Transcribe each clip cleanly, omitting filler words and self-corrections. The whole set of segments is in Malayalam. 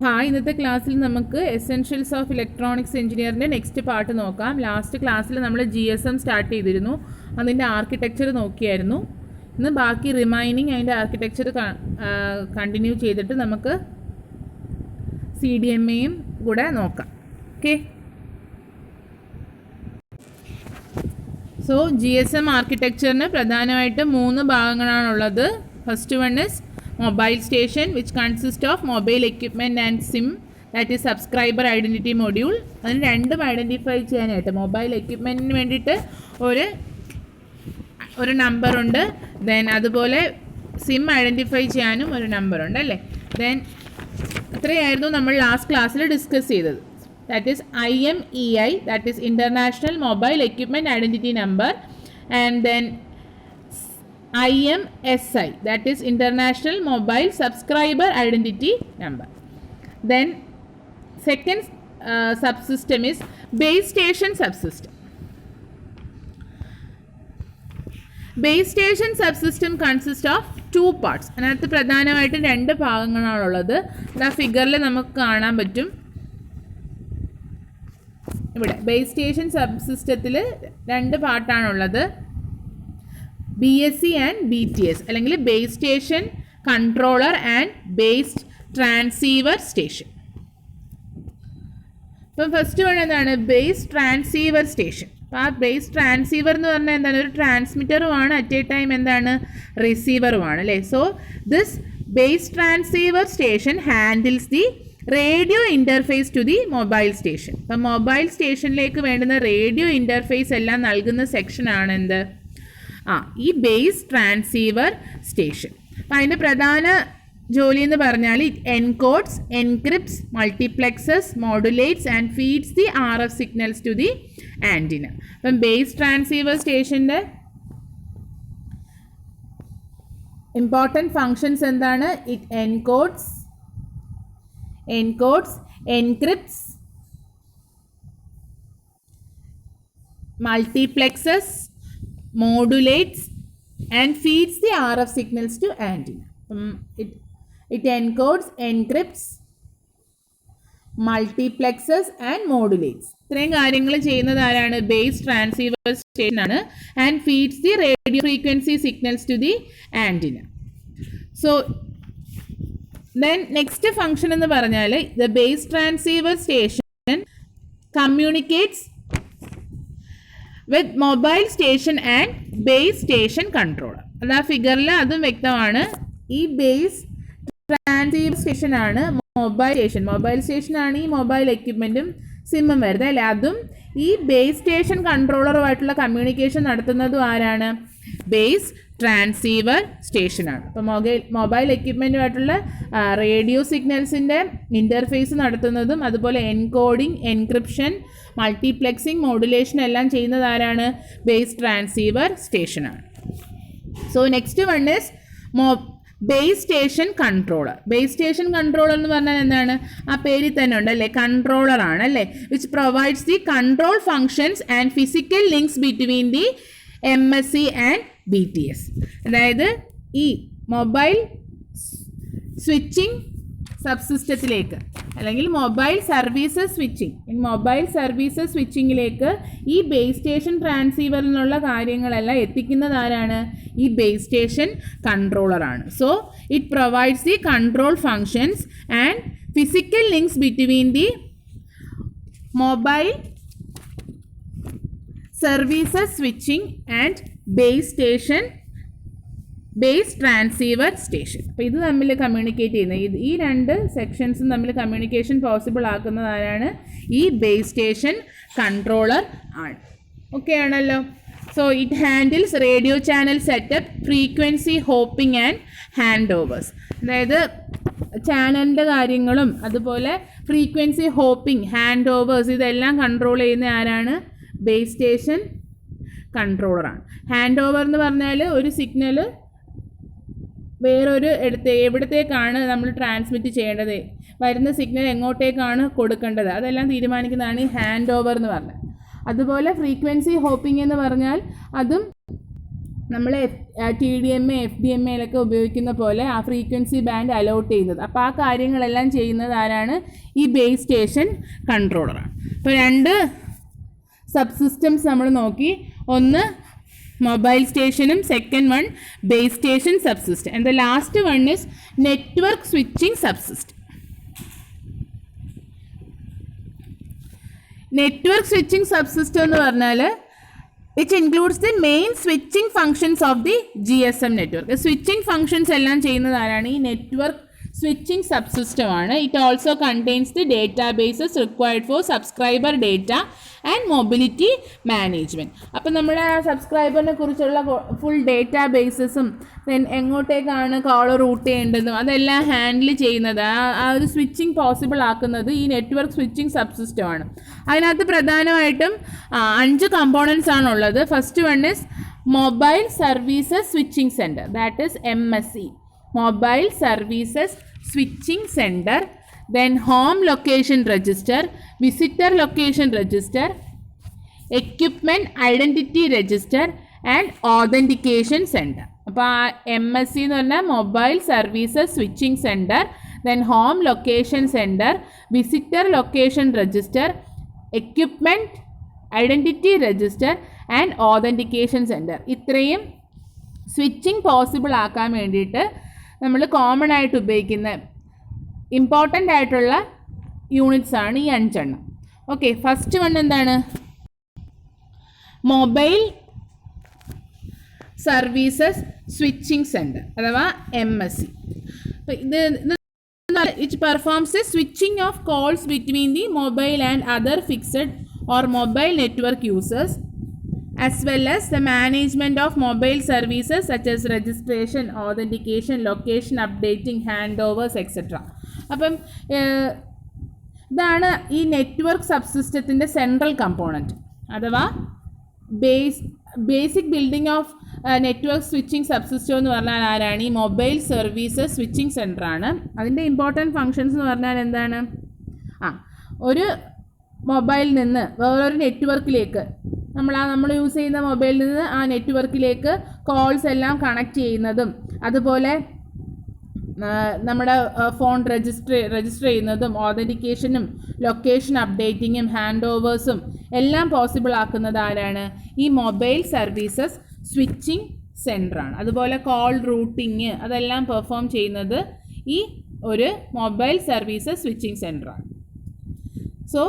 ഇന്നത്തെ ക്ലാസ്സിൽ നമുക്ക് എസെൻഷ്യൽസ് ഓഫ് ഇലക്ട്രോണിക്സ് എഞ്ചിനീയറിൻ്റെ നെക്സ്റ്റ് പാർട്ട് നോക്കാം. ലാസ്റ്റ് ക്ലാസ്സിൽ നമ്മൾ GSM സ്റ്റാർട്ട് ചെയ്തിരുന്നു, അതിൻ്റെ ആർക്കിടെക്ചർ നോക്കിയായിരുന്നു. ഇന്ന് ബാക്കി റിമൈനിങ് അതിൻ്റെ ആർക്കിടെക്ചർ കണ്ടിന്യൂ ചെയ്തിട്ട് നമുക്ക് CDMAയും കൂടെ നോക്കാം. ഓക്കെ, സോ GSM ആർക്കിടെക്ചറിന് പ്രധാനമായിട്ട് 3 ഭാഗങ്ങളാണുള്ളത്. First one is mobile station, which consists of mobile equipment and SIM, that is subscriber identity module. അതിന് രണ്ടും ഐഡൻറ്റിഫൈ ചെയ്യാനായിട്ട് മൊബൈൽ എക്യുപ്മെൻറ്റിന് വേണ്ടിയിട്ട് ഒരു നമ്പറുണ്ട്, ദെൻ അതുപോലെ സിം ഐഡൻറ്റിഫൈ ചെയ്യാനും ഒരു നമ്പറുണ്ട് അല്ലേ. ദെൻ അത്രയായിരുന്നു നമ്മൾ ലാസ്റ്റ് ക്ലാസ്സിൽ ഡിസ്കസ് ചെയ്തത്. That is IMEI, that is international mobile equipment identity number, and then IMSI, that is International Mobile Subscriber Identity Number. Then second subsystem is base station subsystem. Base station subsystem consists of 2 parts. അതിനകത്ത് പ്രധാനമായിട്ടും 2 ഭാഗങ്ങളാണുള്ളത്. ആ ഫിഗറിൽ നമുക്ക് കാണാൻ പറ്റും. ഇവിടെ ബേസ് സ്റ്റേഷൻ സബ്സിസ്റ്റത്തിൽ 2 പാർട്ടാണുള്ളത്, BSC ആൻഡ് BTS, അല്ലെങ്കിൽ base station controller and based transceiver station. ഇപ്പം ഫസ്റ്റ് വൺ എന്താണ്? Base transceiver station. അപ്പോൾ ആ ബേസ് ട്രാൻസീവർ എന്ന് പറഞ്ഞാൽ എന്താണ്? ഒരു ട്രാൻസ്മിറ്ററുമാണ്, അറ്റ് എ ടൈം എന്താണ്, റിസീവറുമാണ് അല്ലേ. So this base transceiver station handles the radio interface to the mobile station. അപ്പം മൊബൈൽ സ്റ്റേഷനിലേക്ക് വേണ്ടുന്ന റേഡിയോ ഇൻ്റർഫേസ് എല്ലാം നൽകുന്ന സെക്ഷനാണ് എന്ത്? ഈ ബേസ് ട്രാൻസീവർ സ്റ്റേഷൻ. അപ്പം അതിൻ്റെ പ്രധാന ജോലി എന്ന് പറഞ്ഞാൽ it encodes, encrypts, multiplexes, modulates and feeds the RF signals to the antenna. അപ്പം ബേസ് ട്രാൻസീവർ സ്റ്റേഷൻ്റെ ഇമ്പോർട്ടൻറ്റ് ഫങ്ഷൻസ് എന്താണ്? It encodes, encrypts, multiplexes, modulates and feeds the RF signals to antenna. It encodes, encrypts, multiplexes and modulates. ഇത്രയും കാര്യങ്ങൾ ചെയ്യുന്നത് ആരാണ്? ബേസ് ട്രാൻസീവർ സ്റ്റേഷൻ ആണ്. And feeds the radio frequency signals to the antenna. So then next function എന്ന് പറഞ്ഞാൽ the base transceiver station communicates with mobile station and base station controller. അത് ആ ഫിഗറിൽ അതും വ്യക്തമാണ്. ഈ ബേസ് ട്രാൻസീവർ സ്റ്റേഷനാണ് മൊബൈൽ സ്റ്റേഷനാണ് ഈ മൊബൈൽ എക്യുപ്മെൻറ്റും സിമ്മും വരുന്നത് അല്ലേ. അതും ഈ ബേസ് സ്റ്റേഷൻ കൺട്രോളറുമായിട്ടുള്ള കമ്മ്യൂണിക്കേഷൻ നടത്തുന്നതും ആരാണ്? ബേസ് ട്രാൻസീവർ സ്റ്റേഷനാണ്. അപ്പോൾ മൊബൈൽ എക്യുപ്മെൻറ്റുമായിട്ടുള്ള റേഡിയോ സിഗ്നൽസിൻ്റെ ഇൻ്റർഫേസ് നടത്തുന്നതും അതുപോലെ എൻകോഡിങ്, എൻക്രിപ്ഷൻ, മൾട്ടിപ്ലെക്സിങ്, മോഡുലേഷൻ എല്ലാം ചെയ്യുന്നത് ആരാണ്? ബേസ് ട്രാൻസീവർ സ്റ്റേഷനാണ്. So next one is base station controller. Base station controller എന്ന് പറഞ്ഞാൽ എന്താണ്? ആ പേരിൽ തന്നെ ഉണ്ട് അല്ലേ, കൺട്രോളർ ആണ് അല്ലേ. Which provides the control functions and physical links between the MSC and BTS. അതായത് ഈ മൊബൈൽ സ്വിച്ചിങ് സബ്സിസ്റ്റത്തിലേക്ക് അല്ലെങ്കിൽ മൊബൈൽ സർവീസസ് സ്വിച്ചിങ്ങിലേക്ക് ഈ ബേസ് സ്റ്റേഷൻ ട്രാൻസീവറിൽ നിന്നുള്ള കാര്യങ്ങളെല്ലാം എത്തിക്കുന്നത് ആരാണ്? ഈ ബേസ് സ്റ്റേഷൻ കൺട്രോളറാണ്. So it provides the control functions and physical links between the mobile services switching and base transceiver station. അപ്പോൾ ഇത് തമ്മിൽ കമ്മ്യൂണിക്കേറ്റ് ചെയ്യുന്നത്, ഈ 2 സെക്ഷൻസും തമ്മിൽ കമ്മ്യൂണിക്കേഷൻ പോസിബിൾ ആക്കുന്നത് ആരാണ്? ഈ ബേസ് സ്റ്റേഷൻ കൺട്രോളർ ആണ്. ഓക്കെ ആണല്ലോ. So it handles radio channel setup, frequency hopping and hand overs. അതായത് ചാനലിൻ്റെ കാര്യങ്ങളും അതുപോലെ ഫ്രീക്വൻസി ഹോപ്പിംഗ്, ഹാൻഡ് ഓവേഴ്സ് ഇതെല്ലാം കൺട്രോൾ ചെയ്യുന്ന ആരാണ്? ബേസ് സ്റ്റേഷൻ കൺട്രോളറാണ്. ഹാൻഡ് ഓവർ എന്ന് പറഞ്ഞാൽ ഒരു സിഗ്നൽ വേറൊരു എവിടത്തേക്കാണ് നമ്മൾ ട്രാൻസ്മിറ്റ് ചെയ്യേണ്ടത്, വരുന്ന സിഗ്നൽ എങ്ങോട്ടേക്കാണ് കൊടുക്കേണ്ടത്, അതെല്ലാം തീരുമാനിക്കുന്നതാണ് ഈ ഹാൻഡ് ഓവർ എന്ന് പറഞ്ഞാൽ. അതുപോലെ ഫ്രീക്വൻസി ഹോപ്പിംഗ് എന്ന് പറഞ്ഞാൽ അതും നമ്മൾ TDMA FDMAയിലൊക്കെ ഉപയോഗിക്കുന്ന പോലെ ആ ഫ്രീക്വൻസി ബാൻഡ് അലോട്ട് ചെയ്യുന്നത്. അപ്പോൾ ആ കാര്യങ്ങളെല്ലാം ചെയ്യുന്നത് ആരാണ്? ഈ ബേസ് സ്റ്റേഷൻ കൺട്രോളറാണ്. അപ്പോൾ 2 സബ് സിസ്റ്റംസ് നമ്മൾ നോക്കി. ഒന്ന് മൊബൈൽ സ്റ്റേഷനും second one base station sub system. And the last one is network switching sub system. Network switching sub system എന്ന് പറഞ്ഞാൽ which includes the main switching functions of the GSM network. Switching functions എല്ലാം ചെയ്യുന്നത് ആരാണ്? ഈ നെറ്റ്വർക്ക് സ്വിച്ചിങ് സബ് സിസ്റ്റം ആണ്. It also contains the databases required for subscriber data and mobility management. അപ്പം നമ്മുടെ സബ്സ്ക്രൈബറിനെ കുറിച്ചുള്ള ഫുൾ ഡേറ്റാബേസസും ദെൻ എങ്ങോട്ടേക്കാണ് കോൾ റൂട്ട് ചെയ്യേണ്ടതും അതെല്ലാം ഹാൻഡിൽ ചെയ്യുന്നത്, ആ ഒരു സ്വിച്ചിങ് പോസിബിൾ ആക്കുന്നത് ഈ നെറ്റ്വർക്ക് സ്വിച്ചിങ് സബ് സിസ്റ്റം ആണ്. അതിനകത്ത് പ്രധാനമായിട്ടും 5 കമ്പോണൻസ് ആണുള്ളത്. First one is mobile services switching centre, that is MSC, Mobile Services Switching Center, then Home Location Register, Visitor Location Register, Equipment Identity Register and Authentication Center. അപ്പോൾ MSC എന്ന് പറഞ്ഞാൽ mobile services switching centre, then home location centre, visitor location register, equipment identity register and authentication centre. ഇത്രയും സ്വിച്ചിങ് പോസിബിൾ ആക്കാൻ വേണ്ടിയിട്ട് നമ്മൾ കോമൺ ആയിട്ട് ഉപയോഗിക്കുന്ന ഇമ്പോർട്ടൻ്റ് ആയിട്ടുള്ള യൂണിറ്റ്സ് ആണ് ഈ 5 എണ്ണം. ഓക്കെ, ഫസ്റ്റ് വൺ എന്താണ്? മൊബൈൽ സർവീസസ് സ്വിച്ചിങ് സെൻറ്റർ അഥവാ MSC. ഇത് it performs A switching of calls between the mobile and other fixed or mobile network users as well as the management of mobile services such as registration, authentication, location updating, handovers etc. അപ്പം ഇതാണ് ഈ നെറ്റ്വർക്ക് സബ് സിസ്റ്റത്തിൻ്റെ സെൻട്രൽ കമ്പോണൻറ്റ് അഥവാ basic building of network switching sub system എന്ന് പറഞ്ഞാൽ ആരാണ്? ഈ മൊബൈൽ സർവീസസ് സ്വിച്ചിങ് സെൻറ്ററാണ്. അതിൻ്റെ ഇമ്പോർട്ടൻറ്റ് ഫങ്ഷൻസ് എന്ന് പറഞ്ഞാൽ എന്താണ്? ഒരു മൊബൈലിൽ നിന്ന് വേറൊരു നെറ്റ്വർക്കിലേക്ക് നമ്മൾ യൂസ് ചെയ്യുന്ന മൊബൈലിൽ നിന്ന് ആ നെറ്റ്വർക്കിലേക്ക് കോൾസ് എല്ലാം കണക്ട് ചെയ്യുന്നതും, അതുപോലെ നമ്മുടെ ഫോൺ രജിസ്റ്റർ ചെയ്യുന്നതും, ഓതൻറ്റിക്കേഷനും ലൊക്കേഷൻ അപ്ഡേറ്റിങ്ങും ഹാൻഡ് ഓവേഴ്സും എല്ലാം പോസിബിൾ ആക്കുന്നത് ആരാണ്? ഈ മൊബൈൽ സർവീസസ് സ്വിച്ചിങ് സെൻറ്ററാണ്. അതുപോലെ കോൾ റൂട്ടിങ് അതെല്ലാം പെർഫോം ചെയ്യുന്നത് ഈ ഒരു മൊബൈൽ സർവീസസ് സ്വിച്ചിങ് സെൻറ്ററാണ്. So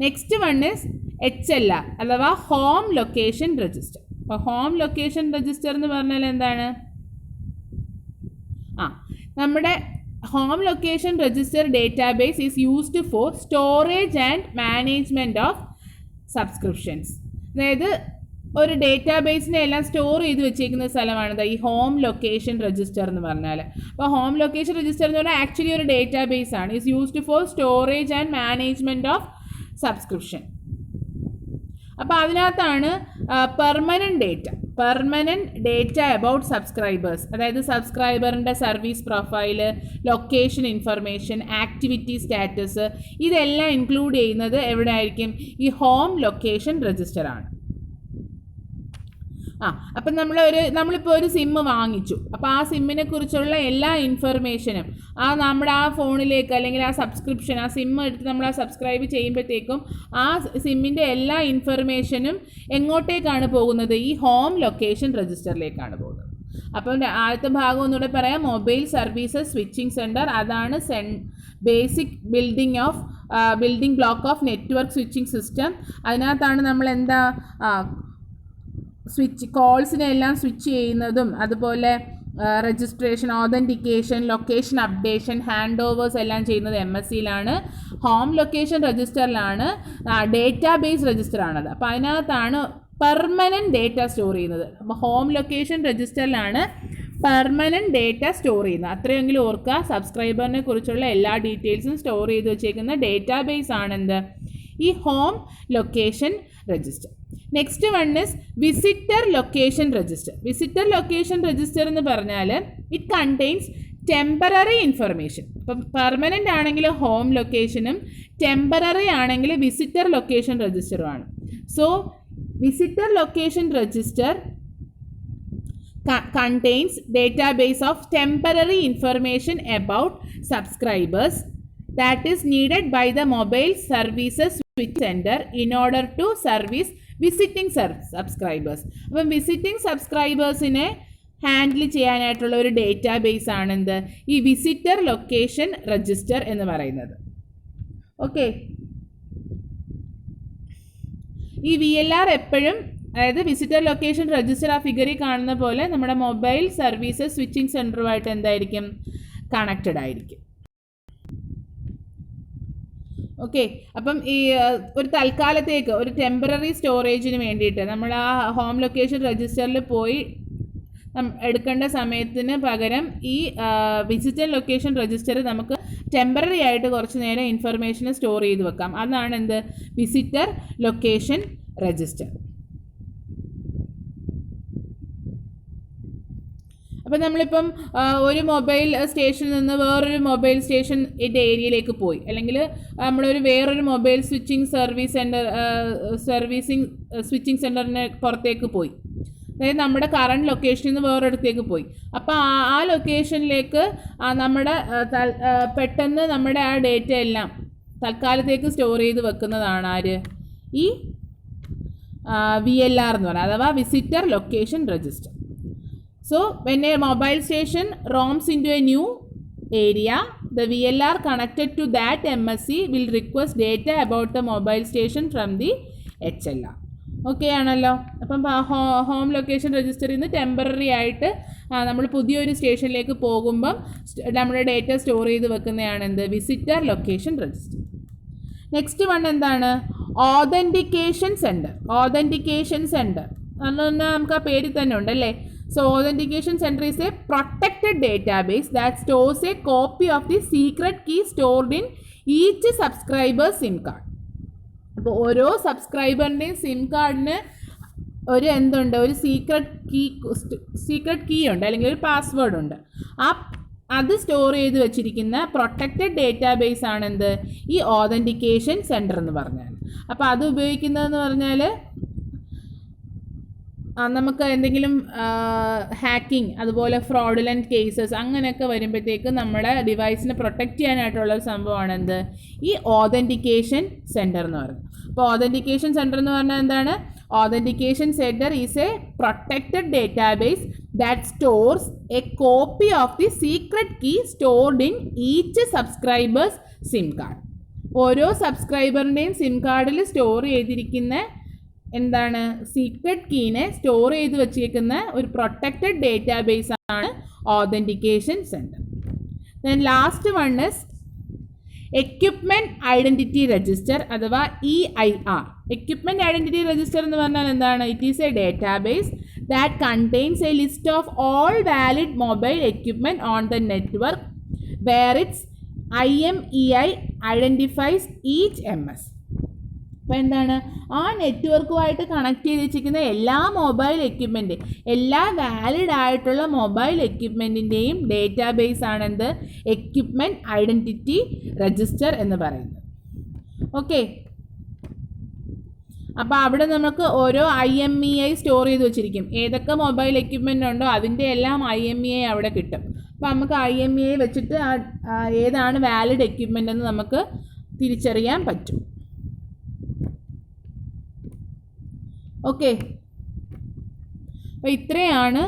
next one is HLR അഥവാ ഹോം ലൊക്കേഷൻ രജിസ്റ്റർ. അപ്പോൾ ഹോം ലൊക്കേഷൻ രജിസ്റ്റർ എന്ന് പറഞ്ഞാൽ എന്താണ്? നമ്മുടെ home location register database is used for storage and management of subscriptions. അതായത് ഒരു ഡേറ്റാബേസിനെ എല്ലാം സ്റ്റോർ ചെയ്ത് വെച്ചേക്കുന്ന സ്ഥലമാണിത് ഈ ഹോം ലൊക്കേഷൻ രജിസ്റ്റർ എന്ന് പറഞ്ഞാൽ. അപ്പോൾ ഹോം ലൊക്കേഷൻ രജിസ്റ്റർ എന്ന് പറഞ്ഞാൽ ആക്ച്വലി ഒരു ഡേറ്റാബേസ് ആണ്. Is used for storage and management of subscription. അപ്പോൾ അതിനകത്താണ് പെർമനൻറ്റ് ഡേറ്റ അബൌട്ട് സബ്സ്ക്രൈബേഴ്സ്, അതായത് സബ്സ്ക്രൈബറിൻ്റെ service profile, location information, activity status, ഇതെല്ലാം ഇൻക്ലൂഡ് ചെയ്യുന്നത് എവിടെ ആയിരിക്കും? ഈ ഹോം ലൊക്കേഷൻ രജിസ്റ്ററാണ്. അപ്പം നമ്മളിപ്പോൾ ഒരു സിമ്മ് വാങ്ങിച്ചു. അപ്പോൾ ആ സിമ്മിനെ കുറിച്ചുള്ള എല്ലാ ഇൻഫർമേഷനും നമ്മുടെ ആ ഫോണിലേക്ക് അല്ലെങ്കിൽ ആ സബ്സ്ക്രിപ്ഷൻ ആ സിമ്മ് എടുത്ത് നമ്മൾ ആ സബ്സ്ക്രൈബ് ചെയ്യുമ്പോഴത്തേക്കും ആ സിമ്മിൻ്റെ എല്ലാ ഇൻഫർമേഷനും എങ്ങോട്ടേക്കാണ് പോകുന്നത്? ഈ ഹോം ലൊക്കേഷൻ രജിസ്റ്ററിലേക്കാണ് പോകുന്നത്. അപ്പം ആദ്യത്തെ ഭാഗം ഒന്നുകൂടെ പറയാം. മൊബൈൽ സർവീസസ് സ്വിച്ചിങ് സെൻറ്റർ, അതാണ് basic building block of network switching system. അതിനകത്താണ് നമ്മൾ കോൾസിനെ എല്ലാം സ്വിച്ച് ചെയ്യുന്നതും, അതുപോലെ registration, authentication, location updation, hand overs എല്ലാം ചെയ്യുന്നത് MSCയിലാണ്. ഹോം ലൊക്കേഷൻ രജിസ്റ്ററിലാണ് ഡേറ്റാബേസ് രജിസ്റ്ററാണത്. അപ്പോൾ അതിനകത്താണ് പെർമനൻറ്റ് ഡേറ്റ സ്റ്റോർ ചെയ്യുന്നത്. അപ്പോൾ ഹോം ലൊക്കേഷൻ രജിസ്റ്ററിലാണ് പെർമനൻറ്റ് ഡേറ്റ സ്റ്റോർ ചെയ്യുന്നത്. അത്രയെങ്കിലും ഓർക്കുക. സബ്സ്ക്രൈബറിനെ കുറിച്ചുള്ള എല്ലാ ഡീറ്റെയിൽസും സ്റ്റോർ ചെയ്ത് വെച്ചേക്കുന്ന ഡേറ്റാബേസ് ആണെന്ത്? ഈ home location register. Next one is visitor location register. Visitor location register എന്ന് പറഞ്ഞാൽ ഇറ്റ് കണ്ടെയ്ൻസ് ടെമ്പററി ഇൻഫർമേഷൻ. ഇപ്പം പെർമനൻ്റ് ആണെങ്കിൽ ഹോം ലൊക്കേഷനും ടെമ്പററി ആണെങ്കിൽ വിസിറ്റർ ലൊക്കേഷൻ രജിസ്റ്ററുമാണ്. So visitor location register contains database of temporary information about subscribers that is needed by the mobile services switch center in order to service visiting subscribers. അപ്പം വിസിറ്റിംഗ് സബ്സ്ക്രൈബേഴ്സിനെ ഹാൻഡിൽ ചെയ്യാനായിട്ടുള്ള ഒരു ഡേറ്റാബേസ് ആണെന്ത് ഈ വിസിറ്റർ ലൊക്കേഷൻ രജിസ്റ്റർ എന്ന് പറയുന്നത്. ഓക്കെ, ഈ VLR എപ്പോഴും, അതായത് വിസിറ്റർ ലൊക്കേഷൻ രജിസ്റ്റർ ആ ഫിഗറിൽ കാണുന്ന പോലെ നമ്മുടെ മൊബൈൽ സർവീസസ് സ്വിച്ചിങ് സെൻറ്ററുമായിട്ട് എന്തായിരിക്കും, കണക്റ്റഡ് ആയിരിക്കും. ഓക്കെ, അപ്പം ഈ ഒരു തൽക്കാലത്തേക്ക് ഒരു ടെമ്പററി സ്റ്റോറേജിന് വേണ്ടിയിട്ട് നമ്മൾ ആ ഹോം ലൊക്കേഷൻ രജിസ്റ്ററിൽ പോയി എടുക്കേണ്ട സമയത്തിന് പകരം ഈ വിസിറ്റർ ലൊക്കേഷൻ രജിസ്റ്റർ നമുക്ക് ടെമ്പററി ആയിട്ട് കുറച്ച് നേരം ഇൻഫർമേഷൻ സ്റ്റോർ ചെയ്ത് വെക്കാം. അതാണ് എന്ത്, വിസിറ്റർ ലൊക്കേഷൻ രജിസ്റ്റർ. അപ്പം നമ്മളിപ്പം ഒരു മൊബൈൽ സ്റ്റേഷനിൽ നിന്ന് വേറൊരു മൊബൈൽ സ്റ്റേഷൻ ഏരിയയിലേക്ക് പോയി, അല്ലെങ്കിൽ നമ്മളൊരു വേറൊരു മൊബൈൽ സ്വിച്ചിങ് സ്വിച്ചിങ് സെൻറ്ററിന് പുറത്തേക്ക് പോയി, അതായത് നമ്മുടെ കറണ്ട് ലൊക്കേഷനിൽ നിന്ന് വേറൊരിടത്തേക്ക് പോയി. അപ്പോൾ ആ ലൊക്കേഷനിലേക്ക് നമ്മുടെ പെട്ടെന്ന് നമ്മുടെ ആ ഡേറ്റ എല്ലാം തൽക്കാലത്തേക്ക് സ്റ്റോർ ചെയ്ത് വെക്കുന്നതാണ് ആര്, ഈ VLR എന്ന് പറയുന്നത്, അഥവാ visitor location register. So when a mobile station roams into a new area, the VLR connected to that MSC will request data about the mobile station from the HLR. Okay ആണല്ലോ. അപ്പം ഹോം ലൊക്കേഷൻ രജിസ്റ്ററിൽ നിന്ന് ടെമ്പററി ആയിട്ട് നമ്മൾ പുതിയൊരു സ്റ്റേഷനിലേക്ക് പോകുമ്പം നമ്മുടെ ഡേറ്റ സ്റ്റോർ ചെയ്ത് വെക്കുന്നതാണ് എന്ത്, visitor location register. Next one എന്താണ്, ഓതൻറ്റിക്കേഷൻ സെൻറ്റർ. ഓതൻറ്റിക്കേഷൻ സെൻറ്റർ അതൊന്ന് നമുക്ക് ആ പേരിൽ തന്നെ ഉണ്ടല്ലേ. So authentication center is a protected database that stores a copy of the secret key stored in each subscriber's SIM card. അപ്പോൾ ഓരോ സബ്സ്ക്രൈബറിൻ്റെയും സിം കാർഡിന് ഒരു എന്തുണ്ട്, ഒരു സീക്രട്ട് കീ ഉണ്ട്, അല്ലെങ്കിൽ ഒരു പാസ്വേഡ് ഉണ്ട്. അത് സ്റ്റോർ ചെയ്ത് വെച്ചിരിക്കുന്ന പ്രൊട്ടക്റ്റഡ് ഡേറ്റാബേസ് ആണെന്ത്, ഈ ഓതൻറ്റിക്കേഷൻ സെൻറ്റർ എന്ന് പറഞ്ഞാൽ. അപ്പോൾ അത് ഉപയോഗിക്കുന്നതെന്ന് പറഞ്ഞാൽ നമുക്ക് എന്തെങ്കിലും ഹാക്കിംഗ്, അതുപോലെ ഫ്രോഡുലൻറ്റ് കേസസ് അങ്ങനെയൊക്കെ വരുമ്പോഴത്തേക്ക് നമ്മുടെ ഡിവൈസിനെ പ്രൊട്ടക്റ്റ് ചെയ്യാനായിട്ടുള്ളൊരു സംഭവമാണ് എന്ത്, ഈ ഓതൻറ്റിക്കേഷൻ സെൻറ്റർ എന്ന് പറയുന്നത്. അപ്പോൾ ഓതൻറ്റിക്കേഷൻ സെൻറ്റർ എന്ന് പറഞ്ഞാൽ എന്താണ്, authentication centre is a protected database that stores a copy of the secret key stored in each subscriber's SIM card. ഓരോ സബ്സ്ക്രൈബറിൻ്റെയും സിം കാർഡിൽ സ്റ്റോർ ചെയ്തിരിക്കുന്ന എന്താണ്, സീക്രട്ട് കീനെ സ്റ്റോർ ചെയ്ത് വെച്ചിരിക്കുന്ന ഒരു പ്രൊട്ടക്റ്റഡ് ഡേറ്റാബേസ് ആണ് authentication centre. Then last one is equipment identity register അഥവാ EIR. എക്യുപ്മെൻറ്റ് ഐഡൻറ്റിറ്റി രജിസ്റ്റർ എന്ന് പറഞ്ഞാൽ എന്താണ്, it is a database that contains a list of all valid mobile equipment on the network where its IMEI identifies each MS. അപ്പോൾ എന്താണ്, ആ നെറ്റ്വർക്കുമായിട്ട് കണക്ട് ചെയ്ത് വെച്ചിരിക്കുന്ന എല്ലാ മൊബൈൽ എക്യുപ്മെൻറ്റ്, എല്ലാ വാലിഡ് ആയിട്ടുള്ള മൊബൈൽ എക്യുപ്മെൻറ്റിൻ്റെയും ഡേറ്റാബേസ് ആണെന്ത്, എക്യുപ്മെൻറ്റ് ഐഡൻറ്റിറ്റി രജിസ്റ്റർ എന്ന് പറയുന്നത്. ഓക്കെ, അപ്പോൾ അവിടെ നമുക്ക് ഓരോ IMEI സ്റ്റോർ ചെയ്ത് വെച്ചിരിക്കും. ഏതൊക്കെ മൊബൈൽ എക്യുപ്മെൻ്റ് ഉണ്ടോ അതിൻ്റെ എല്ലാം IMEI അവിടെ കിട്ടും. അപ്പോൾ നമുക്ക് IMEI വെച്ചിട്ട് ഏതാണ് വാലിഡ് എക്യുപ്മെൻ്റ് എന്ന് നമുക്ക് തിരിച്ചറിയാൻ പറ്റും. ഓക്കെ, അപ്പോൾ ഇത്രയാണ്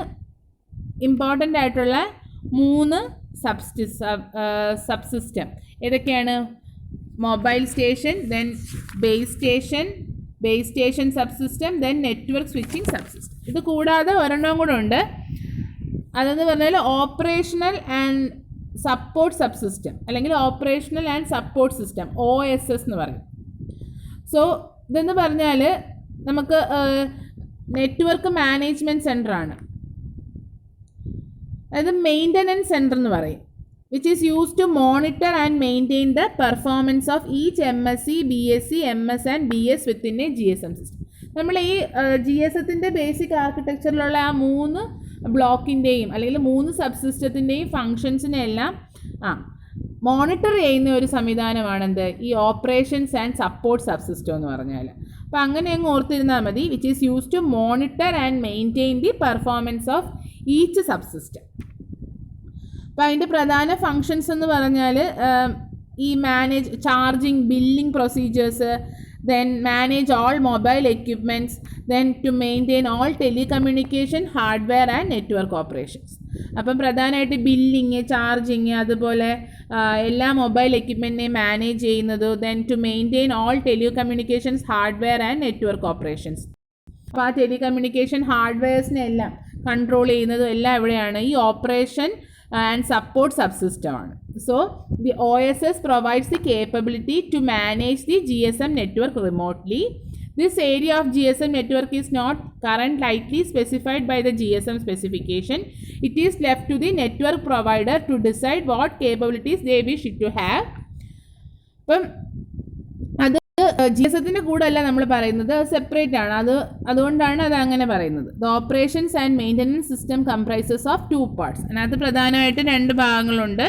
ഇമ്പോർട്ടൻ്റ് ആയിട്ടുള്ള 3 സബ്സിസ്റ്റം. ഏതൊക്കെയാണ്, mobile station, then base station subsystem, then network switching subsystem. ഇത് കൂടാതെ ഒരെണ്ണം കൂടെ ഉണ്ട്, അതെന്ന് പറഞ്ഞാൽ ഓപ്പറേഷണൽ ആൻഡ് സപ്പോർട്ട് സബ്സിസ്റ്റം, അല്ലെങ്കിൽ operational and support system, OSS എന്ന് പറയും. സോ ഇതെന്ന് പറഞ്ഞാൽ നമുക്ക് നെറ്റ്വർക്ക് മാനേജ്മെൻറ്റ് സെൻ്ററാണ്, അതായത് മെയിൻ്റനൻസ് സെൻറ്റർ എന്ന് പറയും, which is use to monitor and maintain the performance of each MSc, BSc, MS and BS within a GSM system. നമ്മൾ ഈ GSMത്തിൻ്റെ ബേസിക് ആർക്കിടെക്ചറിലുള്ള ആ 3 ബ്ലോക്കിൻ്റെയും അല്ലെങ്കിൽ 3 സബ്സിസ്റ്റത്തിൻ്റെയും ഫങ്ഷൻസിനെല്ലാം മോണിറ്റർ ചെയ്യുന്ന ഒരു സംവിധാനമാണെന്ത്, ഈ ഓപ്പറേഷൻസ് ആൻഡ് സപ്പോർട്ട് സബ്സിസ്റ്റം എന്ന് പറഞ്ഞാൽ. അപ്പോൾ അങ്ങനെ അങ്ങ് ഓർത്തിരുന്നാൽ മതി, which is use to monitor and maintain the performance of each subsystem. അപ്പോൾ അതിൻ്റെ പ്രധാന ഫങ്ഷൻസ് എന്ന് പറഞ്ഞാൽ ഈ manage charging, billing procedures, then manage all mobile equipments, then to maintain all telecommunication hardware and network operations. അപ്പം പ്രധാനമായിട്ട് ബില്ലിങ്, ചാർജിങ്, അതുപോലെ എല്ലാ മൊബൈൽ എക്യുപ്മെൻറ്റിനെയും മാനേജ് ചെയ്യുന്നത്, then to maintain all telecommunications hardware and network operations. അപ്പോൾ ആ ടെലികമ്മ്യൂണിക്കേഷൻ ഹാർഡ്വെയർസിനെ എല്ലാം കൺട്രോൾ ചെയ്യുന്നതും എല്ലാം എവിടെയാണ്? ഈ ഓപ്പറേഷൻ and support subsystem ആണ്. So the OSS provides the capability to manage the GSM network remotely. This area of GSM network is not currently specified by the GSM specification. It is left to the network provider to decide what capabilities they wish it to have. അപ്പം അത് ജി എസ് എത്തിൻ്റെ കൂടെ അല്ല നമ്മൾ പറയുന്നത്, സെപ്പറേറ്റ് ആണ്. അതുകൊണ്ടാണ് അത് അങ്ങനെ പറയുന്നത്. The operations and maintenance system comprises of 2 parts. അതിനകത്ത് പ്രധാനമായിട്ട് 2 ഭാഗങ്ങളുണ്ട്.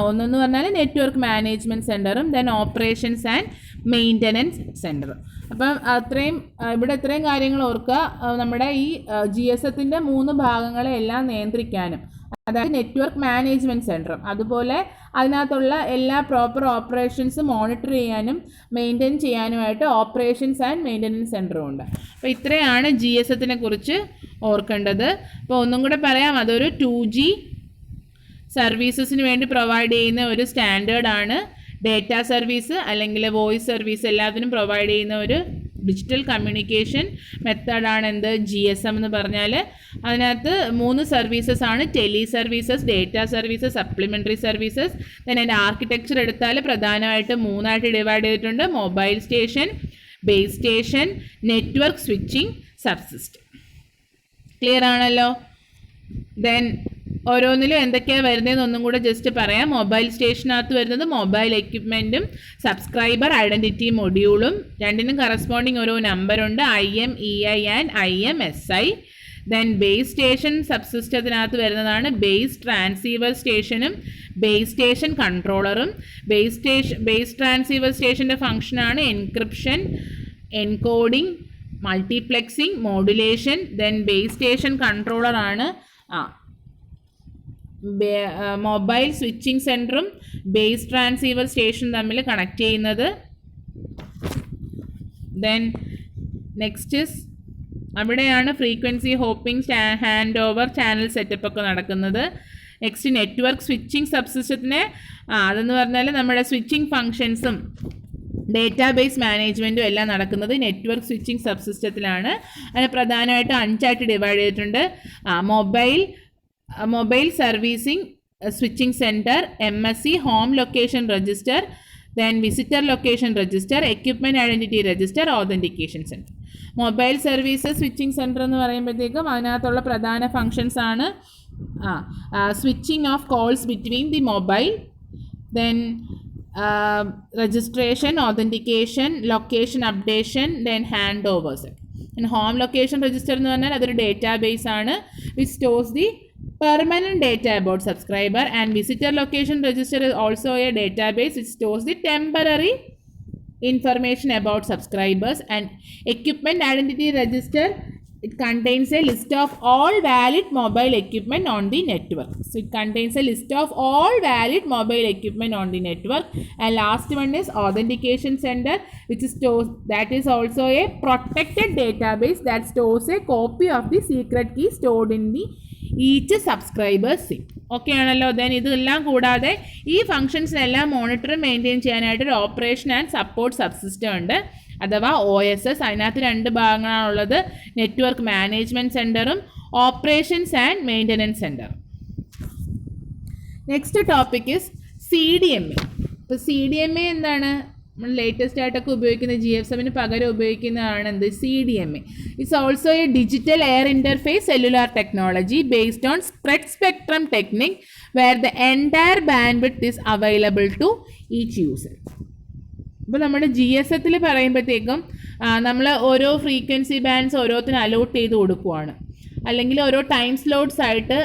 ഒന്നെന്ന് പറഞ്ഞാൽ നെറ്റ്വർക്ക് മാനേജ്മെൻറ്റ് സെൻറ്ററും ദെൻ ഓപ്പറേഷൻസ് ആൻഡ് മെയിൻ്റനൻസ് സെൻറ്ററും. അപ്പം ഇവിടെ ഇത്രയും കാര്യങ്ങൾ ഓർക്കുക. നമ്മുടെ ഈ ജി എസ് എത്തിൻ്റെ 3 ഭാഗങ്ങളെ എല്ലാം നിയന്ത്രിക്കാനും, അതായത് നെറ്റ്വർക്ക് മാനേജ്മെൻറ്റ് സെൻറ്ററും അതുപോലെ അതിനകത്തുള്ള എല്ലാ പ്രോപ്പർ ഓപ്പറേഷൻസ് മോണിറ്റർ ചെയ്യാനും മെയിൻറ്റെയിൻ ചെയ്യാനുമായിട്ട് ഓപ്പറേഷൻസ് ആൻഡ് മെയിൻ്റനൻസ് സെൻറ്ററും ഉണ്ട്. അപ്പോൾ ഇത്രയാണ് ജി എസ് എത്തിനെ കുറിച്ച് ഓർക്കേണ്ടത്. അപ്പോൾ ഒന്നും കൂടെ പറയാം, അതൊരു 2G സർവീസസിന് വേണ്ടി പ്രൊവൈഡ് ചെയ്യുന്ന ഒരു സ്റ്റാൻഡേർഡാണ്. ഡേറ്റ സർവീസ് അല്ലെങ്കിൽ വോയിസ് സർവീസ് എല്ലാത്തിനും പ്രൊവൈഡ് ചെയ്യുന്ന ഒരു ഡിജിറ്റൽ കമ്മ്യൂണിക്കേഷൻ മെത്തേഡാണ് എന്ത്? GSM എന്ന് പറഞ്ഞാൽ. അതിനകത്ത് 3 സർവീസസ് ആണ്: tele services, data services, supplementary services. then അതിൻ്റെ ആർക്കിടെക്ചർ എടുത്താൽ പ്രധാനമായിട്ട് 3 ആയിട്ട് ഡിവൈഡ് ചെയ്തിട്ടുണ്ട്: mobile station, base station, network switching subsystem. Clear ആണല്ലോ? ദെൻ ഓരോന്നിലും എന്തൊക്കെയാണ് വരുന്നതെന്ന് ഒന്നും കൂടെ ജസ്റ്റ് പറയാം. മൊബൈൽ സ്റ്റേഷനകത്ത് വരുന്നത് മൊബൈൽ എക്യുപ്മെൻറ്റും സബ്സ്ക്രൈബർ ഐഡൻറ്റിറ്റി മൊഡ്യൂളും, രണ്ടിനും കറസ്പോണ്ടിങ് ഓരോ നമ്പറുണ്ട്: IMEI and IMSI. Then base station സബ്സിസ്റ്റത്തിനകത്ത് വരുന്നതാണ് ബേസ് ട്രാൻസീവർ സ്റ്റേഷനും ബേസ് സ്റ്റേഷൻ കൺട്രോളറും. ബേസ് ട്രാൻസീവർ സ്റ്റേഷൻ്റെ ഫംഗ്ഷനാണ് encryption, encoding, multiplexing, modulation. Then base station കൺട്രോളറാണ് മൊബൈൽ സ്വിച്ചിങ് സെൻറ്ററും ബേസ് ട്രാൻസീവർ സ്റ്റേഷൻ തമ്മിൽ കണക്ട് ചെയ്യുന്നത്. ദെൻ നെക്സ്റ്റ് അവിടെയാണ് frequency hopping, hand over, channel setup ഒക്കെ നടക്കുന്നത്. നെക്സ്റ്റ് നെറ്റ്വർക്ക് സ്വിച്ചിങ് സബ്സിസ്റ്റത്തിനെ അതെന്ന് പറഞ്ഞാൽ നമ്മുടെ സ്വിച്ചിങ് ഫങ്ഷൻസും ഡേറ്റാബേസ് മാനേജ്മെൻറ്റും എല്ലാം നടക്കുന്നത് നെറ്റ്വർക്ക് സ്വിച്ചിങ് സബ്സിസ്റ്റത്തിലാണ്. അതിന് പ്രധാനമായിട്ട് 5 ആയിട്ട് ഡിവൈഡ് ചെയ്തിട്ടുണ്ട്: mobile servicing switching centre, MSC home location register, then visitor location register, equipment identity register, authentication centre. Mobile services switching centre എന്ന് പറയുമ്പോഴത്തേക്കും അതിനകത്തുള്ള പ്രധാന ഫങ്ഷൻസ് ആണ് switching of calls between the mobile, then registration, authentication, location updation, then handovers. And home location register എന്ന് പറഞ്ഞാൽ അതൊരു ഡേറ്റാബേസ് ആണ് which stores the permanent data about subscriber, and visitor location register is also a database which stores the temporary information about subscribers. And equipment identity register, it contains a list of all valid mobile equipment on the network. So it contains a list of all valid mobile equipment on the network. And last one is authentication center, which stores, that is also a protected database that stores a copy of the secret key stored in the each subscriber SIM. Okay ആണല്ലോ? ദെൻ ഇതെല്ലാം കൂടാതെ ഈ ഫങ്ഷൻസിനെല്ലാം മോണിറ്റർ മെയിൻറ്റെയിൻ ചെയ്യാനായിട്ട് ഒരു ഓപ്പറേഷൻ ആൻഡ് സപ്പോർട്ട് സബ്സിസ്റ്റം ഉണ്ട്, അഥവാ OSS. അതിനകത്ത് 2 ഭാഗങ്ങളാണുള്ളത്: നെറ്റ്വർക്ക് മാനേജ്മെൻറ്റ് സെൻറ്ററും ഓപ്പറേഷൻസ് ആൻഡ് മെയിൻ്റനൻസ് സെൻറ്ററും. Next topic is CDMA. ഇപ്പോൾ CDMA എന്താണ്? നമ്മൾ ലേറ്റസ്റ്റ് ആയിട്ടൊക്കെ ഉപയോഗിക്കുന്ന GSMന് പകരം ഉപയോഗിക്കുന്നതാണ് എന്ത്? CDMA. It's also a digital air interface cellular technology based on spread spectrum technique where the entire bandwidth is available to each user. ഇപ്പോൾ നമ്മുടെ GSMത്തിൽ പറയുമ്പോഴത്തേക്കും നമ്മൾ ഓരോ ഫ്രീക്വൻസി ബാൻഡ്സ് ഓരോത്തിന് അലോട്ട് ചെയ്ത് കൊടുക്കുവാണ്, അല്ലെങ്കിൽ ഓരോ ടൈം സ്ലോട്ട്സ് ആയിട്ട്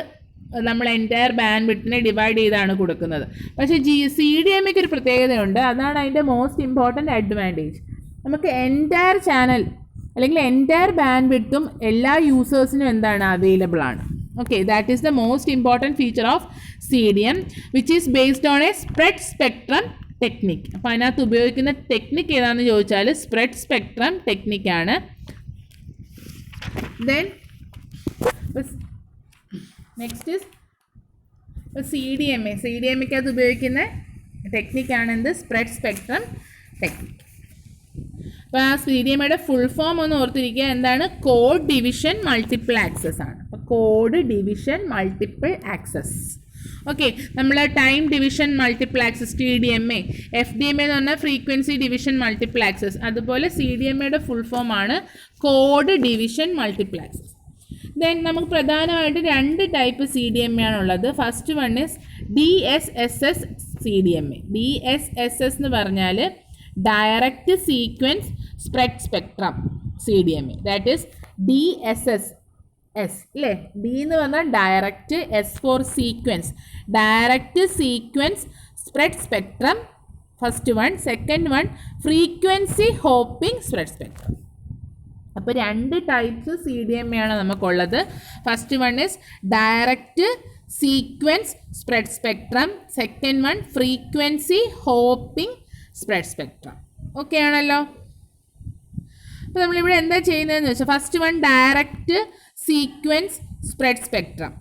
നമ്മൾ എൻറ്റയർ ബാൻഡ് വിഡ്ത്തിനെ ഡിവൈഡ് ചെയ്താണ് കൊടുക്കുന്നത്. പക്ഷേ CDMAക്ക് ഒരു പ്രത്യേകതയുണ്ട്, അതാണ് അതിൻ്റെ മോസ്റ്റ് ഇമ്പോർട്ടൻറ്റ് അഡ്വാൻറ്റേജ്. നമുക്ക് എൻറ്റയർ ചാനൽ അല്ലെങ്കിൽ എൻറ്റയർ ബാൻഡ് വിഡ്ത്തും എല്ലാ യൂസേഴ്സിനും എന്താണ്? അവൈലബിൾ ആണ്. Okay, that is the most important feature of CDM, which is based on a spread spectrum technique. അപ്പോൾ അതിനകത്ത് ഉപയോഗിക്കുന്ന ടെക്നിക്ക് ഏതാണെന്ന് ചോദിച്ചാൽ സ്പ്രെഡ് സ്പെക്ട്രം ടെക്നിക്കാണ്. Then next is CDMA. CDMAക്കകത്ത് ഉപയോഗിക്കുന്ന ടെക്നിക്കാണ് എന്ത്? Spread spectrum technique. അപ്പോൾ ആ CDMAയുടെ ഫുൾ ഫോം ഒന്ന് ഓർത്തിരിക്കുക. എന്താണ്? കോഡ് ഡിവിഷൻ മൾട്ടിപ്പിൾ ആക്സസ് ആണ്. അപ്പോൾ code division multiple access. Okay, നമ്മൾ time division multiple access TDMA, FDMA എന്ന് പറഞ്ഞാൽ ഫ്രീക്വൻസി ഡിവിഷൻ മൾട്ടിപ്പിൾ ആക്സസ്. അതുപോലെ CDMAയുടെ ഫുൾ ഫോം ആണ് code division multiple access. Then നമുക്ക് പ്രധാനമായിട്ട് 2 ടൈപ്പ് CDMA ആണുള്ളത്. First one is DSSS CDMA. DSSS എന്ന് പറഞ്ഞാൽ direct sequence spread spectrum CDMA. That is DSSS അല്ലേ? D എന്ന് പറഞ്ഞാൽ direct, S for sequence, direct sequence spread spectrum first one. Second one frequency hopping spread spectrum. അപ്പോൾ 2 ടൈപ്സ് CDMA ആണ് നമുക്കുള്ളത്. First one is direct sequence spread spectrum, second one frequency hopping spread spectrum. Okay ആണല്ലോ? അപ്പോൾ നമ്മളിവിടെ എന്താ ചെയ്യുന്നതെന്ന് വെച്ചാൽ first one direct sequence spread spectrum.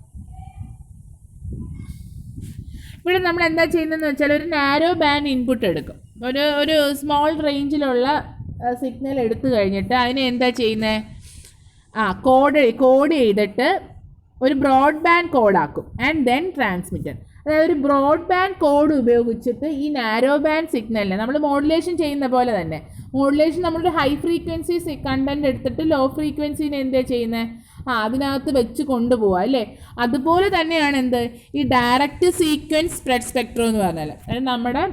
ഇവിടെ നമ്മൾ എന്താ ചെയ്യുന്നതെന്ന് വെച്ചാൽ ഒരു നാരോ ബാൻഡ് ഇൻപുട്ട് എടുക്കും. ഒരു സ്മോൾ റേഞ്ചിലുള്ള സിഗ്നൽ എടുത്തു കഴിഞ്ഞിട്ട് അതിനെ എന്താ ചെയ്യുന്നത്? കോഡ് ചെയ്തിട്ട് ഒരു ബ്രോഡ് ബാൻഡ് കോഡാക്കും ആൻഡ് ദെൻ ട്രാൻസ്മിറ്റർ. അതായത് ഒരു ബ്രോഡ് ബാൻഡ് കോഡ് ഉപയോഗിച്ചിട്ട് ഈ നാരോ ബാൻഡ് സിഗ്നലിനെ നമ്മൾ മോഡുലേഷൻ ചെയ്യുന്ന പോലെ തന്നെ, മോഡുലേഷൻ നമ്മളൊരു ഹൈ ഫ്രീക്വൻസി കണ്ടൻറ്റ് എടുത്തിട്ട് ലോ ഫ്രീക്വൻസിനെ എന്താ ചെയ്യുന്നത്? അതിനകത്ത് വെച്ച് കൊണ്ടുപോവുക അല്ലേ? അതുപോലെ തന്നെയാണ് എന്ത് ഈ ഡയറക്റ്റ് സീക്വൻസ് സ്പ്രെഡ് സ്പെക്ട്രം എന്ന് പറഞ്ഞാൽ. അതായത് നമ്മുടെ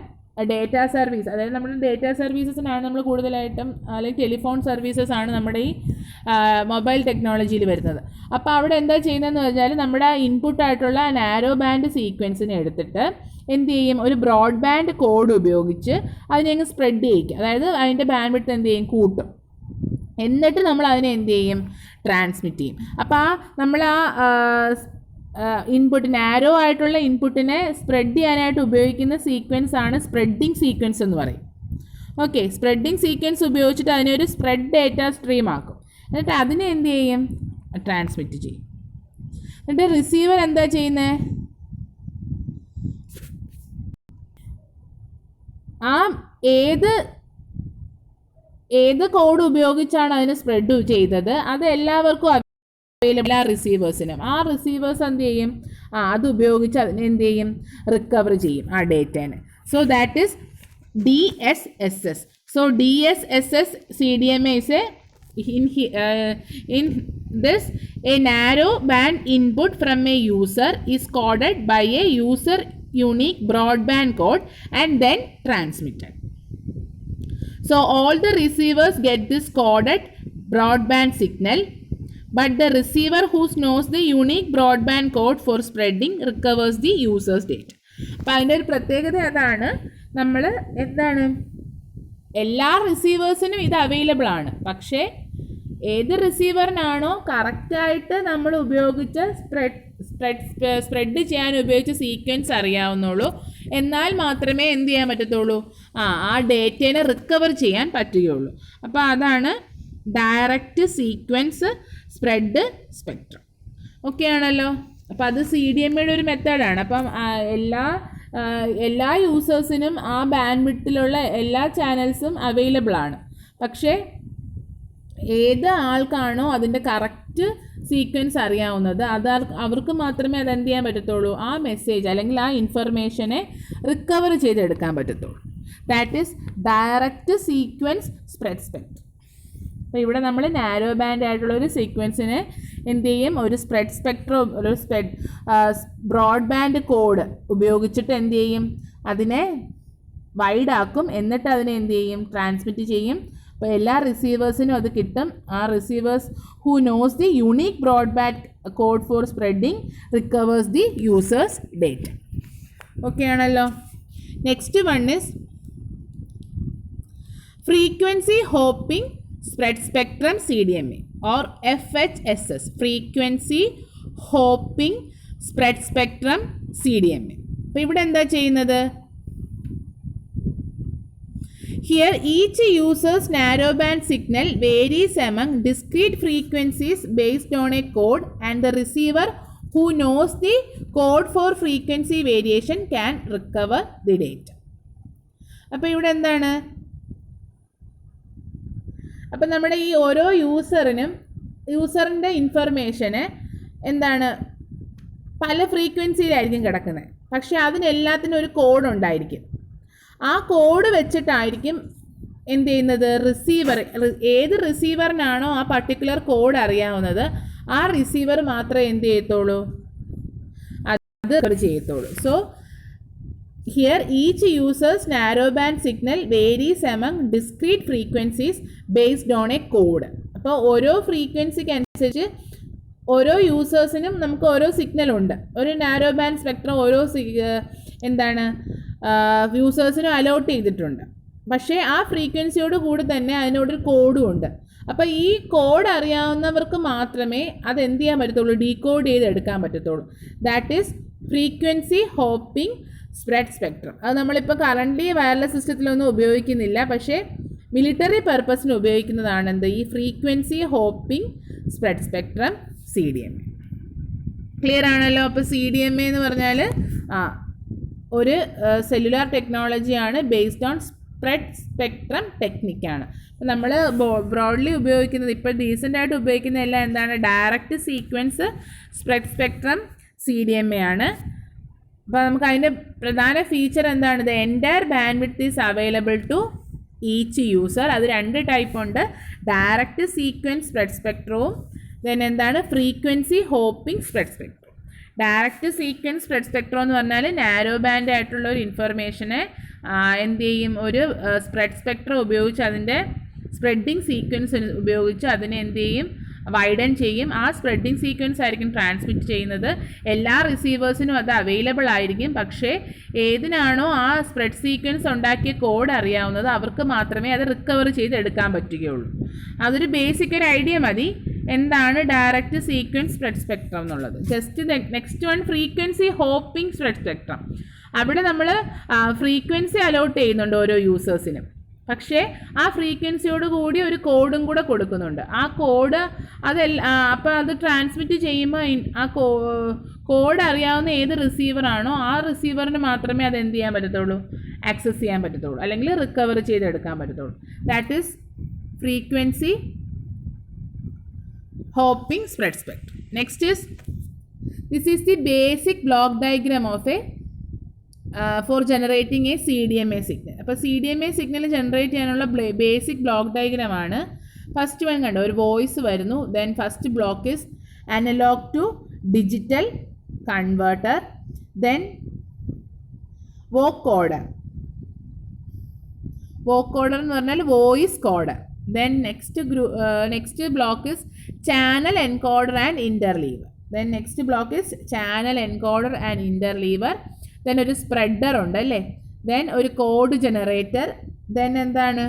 ഡേറ്റാ സർവീസ്, അതായത് നമ്മുടെ ഡേറ്റാ സർവീസസിനാണ് നമ്മൾ കൂടുതലായിട്ടും, അല്ലെങ്കിൽ ടെലിഫോൺ സർവീസസ് ആണ് നമ്മുടെ ഈ മൊബൈൽ ടെക്നോളജിയിൽ വരുന്നത്. അപ്പോൾ അവിടെ എന്താ ചെയ്യുന്നതെന്ന് വെച്ചാൽ നമ്മുടെ ഇൻപുട്ടായിട്ടുള്ള നാരോ ബാൻഡ് സീക്വൻസിനെ എടുത്തിട്ട് എന്ത് ചെയ്യും? ഒരു ബ്രോഡ് ബാൻഡ് കോഡ് ഉപയോഗിച്ച് അതിനെ അങ്ങ് സ്പ്രെഡ് ചെയ്യിക്കും. അതായത് അതിൻ്റെ ബാൻഡ് വിഡ്ത്ത് എന്ത് ചെയ്യും? കൂട്ടും. എന്നിട്ട് നമ്മൾ അതിനെ എന്ത് ചെയ്യും? ട്രാൻസ്മിറ്റ് ചെയ്യും. അപ്പോൾ നമ്മൾ ഇൻപുട്ട്, നാരോ ആയിട്ടുള്ള ഇൻപുട്ടിനെ സ്പ്രെഡ് ചെയ്യാനായിട്ട് ഉപയോഗിക്കുന്ന സീക്വൻസ് ആണ് സ്പ്രെഡിങ് സീക്വൻസ് എന്ന് പറയും. ഓക്കെ, സ്പ്രെഡിങ് സീക്വൻസ് ഉപയോഗിച്ചിട്ട് അതിനൊരു സ്പ്രെഡ് ഡേറ്റ സ്ട്രീം ആക്കും. എന്നിട്ട് അതിനെ എന്ത് ചെയ്യും? ട്രാൻസ്മിറ്റ് ചെയ്യും. എന്നിട്ട് റിസീവർ എന്താ ചെയ്യുന്നത്? ഏത് കോഡ് ഉപയോഗിച്ചാണ് അതിന് സ്പ്രെഡ് ചെയ്തത് അത് എല്ലാവർക്കും അവൈലബിൾ ആ റിസീവേഴ്സിനും. ആ റിസീവേഴ്സ് എന്ത് ചെയ്യും? അത് ഉപയോഗിച്ച് അതിനെ എന്ത് ചെയ്യും? റിക്കവർ ചെയ്യും ആ ഡേറ്റേനെ. So that is DSSS. So DSSS CDMA is in this a narrow band input from a user is coded by a user unique broadband code and then transmitted. So all the receivers get this coded broadband signal, but the receiver who knows the unique broadband code for spreading recovers the user's data. അപ്പോൾ അതിൻ്റെ ഒരു പ്രത്യേകത അതാണ്. നമ്മൾ എന്താണ്, എല്ലാ റിസീവേഴ്സിനും ഇത് അവൈലബിൾ ആണ്. പക്ഷേ ഏത് റിസീവറിനാണോ കറക്റ്റായിട്ട് നമ്മൾ ഉപയോഗിച്ച സ്പ്രെഡ് ചെയ്യാൻ ഉപയോഗിച്ച സീക്വൻസ് അറിയാവുന്നുള്ളൂ, എന്നാൽ മാത്രമേ എന്ത് ചെയ്യാൻ പറ്റത്തുള്ളൂ? ആ ഡേറ്റേനെ റിക്കവർ ചെയ്യാൻ പറ്റുകയുള്ളൂ. അപ്പോൾ അതാണ് direct sequence spread spectrum. Okay ആണല്ലോ? അപ്പോൾ അത് CDMAയുടെ ഒരു മെത്തേഡാണ്. അപ്പം എല്ലാ യൂസേഴ്സിനും ആ ബാൻഡ് വിഡ്ത്തിലുള്ള എല്ലാ ചാനൽസും അവൈലബിൾ ആണ്. പക്ഷേ ഏത് ആൾക്കാണോ അതിൻ്റെ കറക്റ്റ് സീക്വൻസ് അറിയാവുന്നത് അവർക്ക് മാത്രമേ അതെന്ത് ചെയ്യാൻ പറ്റത്തുള്ളൂ? ആ മെസ്സേജ് അല്ലെങ്കിൽ ആ ഇൻഫർമേഷനെ റിക്കവർ ചെയ്തെടുക്കാൻ പറ്റത്തുള്ളൂ. That is direct sequence spread spectrum. അപ്പോൾ ഇവിടെ നമ്മൾ നാരോ ബാൻഡ് ആയിട്ടുള്ള ഒരു സീക്വൻസിനെ എന്ത് ചെയ്യും? ഒരു സ്പ്രെഡ് സ്പെക്ട്രം, ഒരു ബ്രോഡ് ബാൻഡ് കോഡ് ഉപയോഗിച്ചിട്ട് എന്ത് ചെയ്യും? അതിനെ വൈഡ് ആക്കും. എന്നിട്ട് അതിനെ എന്ത് ചെയ്യും? ട്രാൻസ്മിറ്റ് ചെയ്യും. അപ്പോൾ എല്ലാ റിസീവേഴ്സിനും അത് കിട്ടും. ആ receivers who knows the unique broadband code for spreading recovers the user's data. Okay ആണല്ലോ? Next one is frequency hopping spread spectrum CDMA or FHSS, frequency hopping, spread spectrum, CDMA. അപ്പോൾ ഇവിടെ എന്താ ചെയ്യുന്നത്? Here each user's narrowband signal varies among discrete frequencies based on a code, and the receiver who knows the code for frequency variation can recover the data. അപ്പോൾ ഇവിടെ എന്താണ്? അപ്പം നമ്മുടെ ഈ ഓരോ യൂസറിൻ്റെ ഇൻഫർമേഷന് എന്താണ് പല ഫ്രീക്വൻസിയിലായിരിക്കും കിടക്കുന്നത്. പക്ഷേ അതിനെല്ലാത്തിനും ഒരു കോഡ് ഉണ്ടായിരിക്കും. ആ കോഡ് വെച്ചിട്ടായിരിക്കും എന്ത് ചെയ്യുന്നത്? റിസീവർ, ഏത് റിസീവറിനാണോ ആ പർട്ടിക്കുലർ കോഡ് അറിയാവുന്നത്, ആ റിസീവർ മാത്രമേ എന്ത് ചെയ്യത്തുള്ളൂ? അത് ചെയ്യത്തുള്ളൂ. So here each user's narrowband signal varies among discrete frequencies based on a code. അപ്പോൾ ഓരോ ഫ്രീക്വൻസിക്ക് അനുസരിച്ച് ഓരോ യൂസേഴ്സിനും നമുക്ക് ഓരോ സിഗ്നലുണ്ട്. ഒരു നാരോബാൻഡ് സ്പെക്ട്രം ഓരോ യൂസേഴ്സിനും അലോട്ട് ചെയ്തിട്ടുണ്ട്. പക്ഷേ ആ ഫ്രീക്വൻസിയോട് കൂടി തന്നെ അതിനോടൊരു കോഡും ഉണ്ട്. അപ്പോൾ ഈ കോഡ് അറിയാവുന്നവർക്ക് മാത്രമേ അത് എന്ത് ചെയ്യാൻ പറ്റത്തുള്ളൂ? ഡീകോഡ് ചെയ്ത് എടുക്കാൻ പറ്റത്തുള്ളൂ. That is frequency hopping spread spectrum. അത് നമ്മളിപ്പോൾ കറൻ്റ്ലി വയർലെസ് സിസ്റ്റത്തിലൊന്നും ഉപയോഗിക്കുന്നില്ല. പക്ഷേ മിലിറ്ററി പർപ്പസിന് ഉപയോഗിക്കുന്നതാണ് എന്ത്? ഈ frequency hopping spread spectrum, CDMA. Clear ആണല്ലോ? അപ്പോൾ CDMA എന്ന് പറഞ്ഞാൽ ഒരു സെല്ലുലാർ ടെക്നോളജിയാണ്, ബേസ്ഡ് ഓൺ സ്പ്രെഡ് സ്പെക്ട്രം ടെക്നിക്കാണ്. അപ്പോൾ നമ്മൾ ബ്രോഡ്ലി ഉപയോഗിക്കുന്നത്, ഇപ്പോൾ ഡീസൻ്റായിട്ട് ഉപയോഗിക്കുന്ന എല്ലാം എന്താണ്? Direct sequence spread spectrum CDMA ആണ്. അപ്പോൾ നമുക്ക് അതിൻ്റെ പ്രധാന ഫീച്ചർ എന്താണ്? The entire bandwidth is available to each user. അത് 2 ടൈപ്പ് ഉണ്ട്. ഡയറക്റ്റ് സീക്വൻസ് സ്പ്രെഡ് സ്പെക്ട്രവും ദെൻ എന്താണ്? Frequency hopping spread spectrum. Direct sequence spread spectrum എന്ന് പറഞ്ഞാൽ നാരോ ബാൻഡ് ആയിട്ടുള്ള ഒരു ഇൻഫർമേഷനെ എന്ത് ചെയ്യും? ഒരു സ്പ്രെഡ് സ്പെക്ട്രം ഉപയോഗിച്ച് അതിൻ്റെ സ്പ്രെഡിങ് സീക്വൻസ് ഉപയോഗിച്ച് അതിനെ എന്ത് ചെയ്യും? വൈഡൻ ചെയ്യും. ആ സ്പ്രെഡിങ് സീക്വൻസ് ആയിരിക്കും ട്രാൻസ്മിറ്റ് ചെയ്യുന്നത്. എല്ലാ റിസീവേഴ്സിനും അത് അവൈലബിൾ ആയിരിക്കും. പക്ഷേ ഏതിനാണോ ആ സ്പ്രെഡ് സീക്വൻസ് ഉണ്ടാക്കിയ കോഡ് അറിയാവുന്നത് അവർക്ക് മാത്രമേ അത് റിക്കവർ ചെയ്ത് എടുക്കാൻ പറ്റുകയുള്ളൂ. അതൊരു ബേസിക് ഒരു ഐഡിയ മതി. എന്താണ് ഡയറക്റ്റ് സീക്വൻസ് സ്പ്രെഡ് സ്പെക്ട്രം എന്നുള്ളത്? Just next one frequency hopping spread spectrum. അവിടെ നമ്മൾ ഫ്രീക്വൻസി അലോട്ട് ചെയ്യുന്നുണ്ട് ഓരോ യൂസേഴ്സിനും. പക്ഷേ ആ ഫ്രീക്വൻസിയോട് കൂടി ഒരു കോഡും കൂടെ കൊടുക്കുന്നുണ്ട്. ആ കോഡ് അപ്പോൾ അത് ട്രാൻസ്മിറ്റ് ചെയ്യുമ്പോൾ ആ കോഡ് അറിയാവുന്ന ഏത് റിസീവറാണോ ആ റിസീവറിന് മാത്രമേ അത് എന്ത് ചെയ്യാൻ പറ്റത്തുള്ളൂ? ആക്സസ് ചെയ്യാൻ പറ്റത്തുള്ളൂ, അല്ലെങ്കിൽ റിക്കവർ ചെയ്തെടുക്കാൻ പറ്റത്തുള്ളൂ. That is frequency hopping spread spectrum. Next is this is the basic block diagram of a for generating a CDMA signal. അപ്പോൾ CDMA സിഗ്നൽ ജനറേറ്റ് ചെയ്യാനുള്ള ബേസിക് ബ്ലോക്ക് ഡയഗ്രാമാണ്. ഫസ്റ്റ് വൺ കണ്ടോ? ഒരു വോയിസ് വരുന്നു. Then first block is analog to digital converter, then vocoder. Vocoder എന്ന് പറഞ്ഞാൽ voice coder. Then next block is channel encoder and interleaver. Then next block is channel encoder and interleaver. Then ഒരു സ്പ്രെഡർ ഉണ്ട് അല്ലേ? ദെൻ ഒരു കോഡ് ജനറേറ്റർ. ദെൻ എന്താണ്?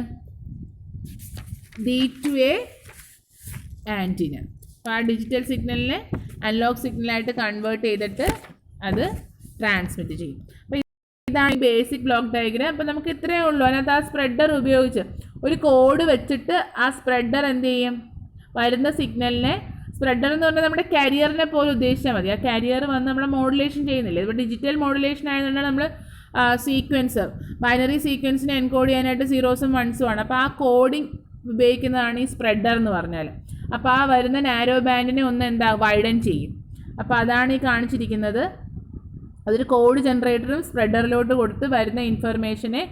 D2A antenna. അപ്പോൾ ആ ഡിജിറ്റൽ സിഗ്നലിനെ അനലോഗ് സിഗ്നലായിട്ട് കൺവേർട്ട് ചെയ്തിട്ട് അത് ട്രാൻസ്മിറ്റ് ചെയ്യും. അപ്പോൾ ഇതാണ് ഈ ബേസിക് ബ്ലോക്ക് ഡയഗ്രാം. അപ്പോൾ നമുക്ക് ഇത്രയേ ഉള്ളൂ. അതിനകത്ത് ആ സ്പ്രെഡർ ഉപയോഗിച്ച് ഒരു കോഡ് വെച്ചിട്ട് ആ സ്പ്രെഡർ എന്ത് ചെയ്യും? വരുന്ന സിഗ്നലിനെ, സ്പ്രെഡർ എന്ന് പറഞ്ഞാൽ നമ്മുടെ കരിയറിനെ പോലെ ഉദ്ദേശിച്ചാൽ മതി. ആ കരിയർ വന്ന് നമ്മൾ മോഡുലേഷൻ ചെയ്യുന്നില്ല. ഇപ്പോൾ ഡിജിറ്റൽ മോഡുലേഷൻ ആയതുകൊണ്ടാണ് നമ്മൾ സീക്വൻസ്, ബൈനറി സീക്വൻസിനെ എൻകോഡ് ചെയ്യാനായിട്ട് 0s and 1s ആണ്. അപ്പോൾ ആ കോഡിങ് ഉപയോഗിക്കുന്നതാണ് ഈ സ്പ്രെഡർ എന്ന് പറഞ്ഞാൽ. അപ്പോൾ ആ വരുന്ന നാരോ ബാൻഡിനെ ഒന്ന് വൈഡൻ ചെയ്യും. അപ്പോൾ അതാണ് ഈ കാണിച്ചിരിക്കുന്നത്. അതൊരു കോഡ് ജനറേറ്ററും സ്പ്രെഡറിലോട്ട് കൊടുത്ത് വരുന്ന ഇൻഫർമേഷനെ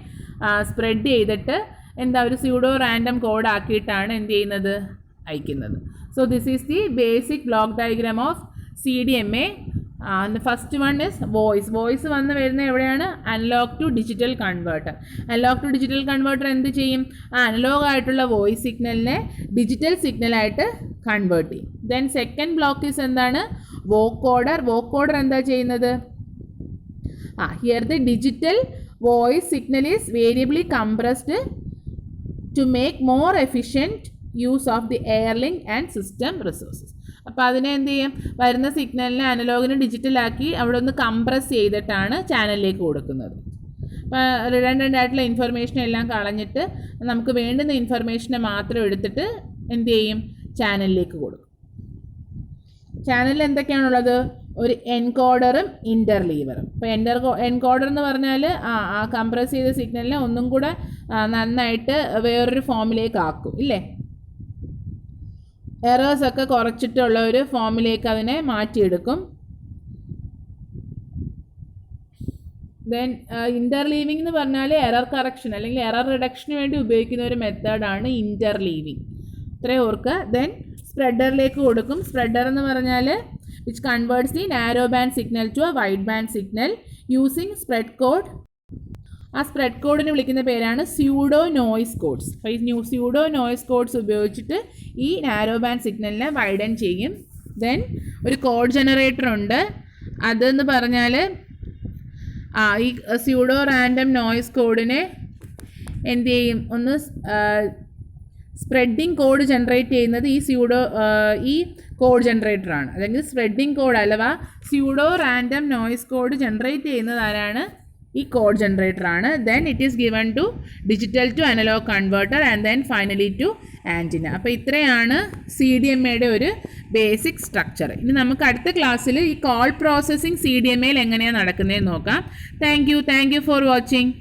സ്പ്രെഡ് ചെയ്തിട്ട് ഒരു സ്യൂഡോ റാൻഡം കോഡ് ആക്കിയിട്ടാണ് എന്ത് ചെയ്യുന്നത്? അയക്കുന്നത്. So this is the basic block diagram of CDMA. First one is voice. Voice വന്ന് വരുന്നത് എവിടെയാണ്? Analog to digital converter. Analog to digital converter എന്ത് ചെയ്യും? ആ അനലോഗ് ആയിട്ടുള്ള വോയിസ് സിഗ്നലിനെ ഡിജിറ്റൽ സിഗ്നലായിട്ട് കൺവേർട്ട് ചെയ്യും. ദെൻ സെക്കൻഡ് ബ്ലോക്ക് ഈസ് എന്താണ്? വോക്കോഡർ. വോക്കോഡർ എന്താ ചെയ്യുന്നത്? Here the digital voice signal is variably compressed to make more efficient use of the air link and system resources. അപ്പോൾ അതിനെ എന്ത് ചെയ്യും, വരുന്ന സിഗ്നലിനെ അനലോഗിന് ഡിജിറ്റലാക്കി അവിടെ ഒന്ന് കംപ്രസ് ചെയ്തിട്ടാണ് ചാനലിലേക്ക് കൊടുക്കുന്നത്. അപ്പോൾ റിഡൻഡൻ്റ് ആയിട്ടുള്ള ഇൻഫർമേഷൻ എല്ലാം കളഞ്ഞിട്ട് നമുക്ക് വേണ്ടുന്ന ഇൻഫർമേഷനെ മാത്രം എടുത്തിട്ട് എന്ത് ചെയ്യും, ചാനലിലേക്ക് കൊടുക്കും. ചാനലിൽ എന്തൊക്കെയാണുള്ളത്, ഒരു എൻകോഡറും ഇൻ്റർലീവറും. ഇപ്പോൾ എൻകോഡർ എന്ന് പറഞ്ഞാൽ ആ കംപ്രസ് ചെയ്ത സിഗ്നലിനെ ഒന്നും കൂടെ നന്നായിട്ട് വേറൊരു ഫോമിലേക്ക് ആക്കും ഇല്ലേ, എറേഴ്സൊക്കെ കുറച്ചിട്ടുള്ള ഒരു ഫോമിലേക്ക് അതിനെ മാറ്റിയെടുക്കും. ദെൻ ഇൻ്റർലീവിംഗ് എന്ന് പറഞ്ഞാൽ എറർ കറക്ഷൻ അല്ലെങ്കിൽ എറർ റിഡക്ഷന് വേണ്ടി ഉപയോഗിക്കുന്ന ഒരു മെത്തേഡാണ് ഇൻ്റർലീവിംഗ്, ഇത്രയും ഓർക്കുക. ദെൻ സ്പ്രെഡറിലേക്ക് കൊടുക്കും. സ്പ്രെഡർ എന്ന് പറഞ്ഞാൽ which converts the narrow band signal to a wide band signal using spread code. ആ സ്പ്രെഡ് കോഡിന് വിളിക്കുന്ന പേരാണ് സ്യൂഡോ നോയ്സ് കോഡ്സ്. അപ്പോൾ ഈ സ്യൂഡോ നോയ്സ് കോഡ്സ് ഉപയോഗിച്ചിട്ട് ഈ നാരോ ബാൻഡ് സിഗ്നലിനെ വൈഡൻ ചെയ്യും. ദെൻ ഒരു കോഡ് ജനറേറ്റർ ഉണ്ട്. അതെന്ന് പറഞ്ഞാൽ ഈ സ്യൂഡോ റാൻഡം നോയ്സ് കോഡിനെ എന്ത് ചെയ്യും, ഒന്ന് സ്പ്രെഡിങ് കോഡ് ജനറേറ്റ് ചെയ്യുന്നത് ഈ കോഡ് ജനറേറ്ററാണ്. അല്ലെങ്കിൽ സ്പ്രെഡിങ് കോഡ് അഥവാ pseudo random noise code generate ചെയ്യുന്നത് ആരാണ്, ഈ കോഡ് ജനറേറ്ററാണ്. Then it is given to digital to analog converter and then finally to antenna. അപ്പോൾ ഇത്രയാണ് CDMAയുടെ ഒരു ബേസിക് സ്ട്രക്ചർ. ഇനി നമുക്ക് അടുത്ത ക്ലാസ്സിൽ ഈ കോൾ പ്രോസസ്സിംഗ് CDMAയിൽ എങ്ങനെയാണ് നടക്കുന്നതെന്ന് നോക്കാം. Thank you for watching.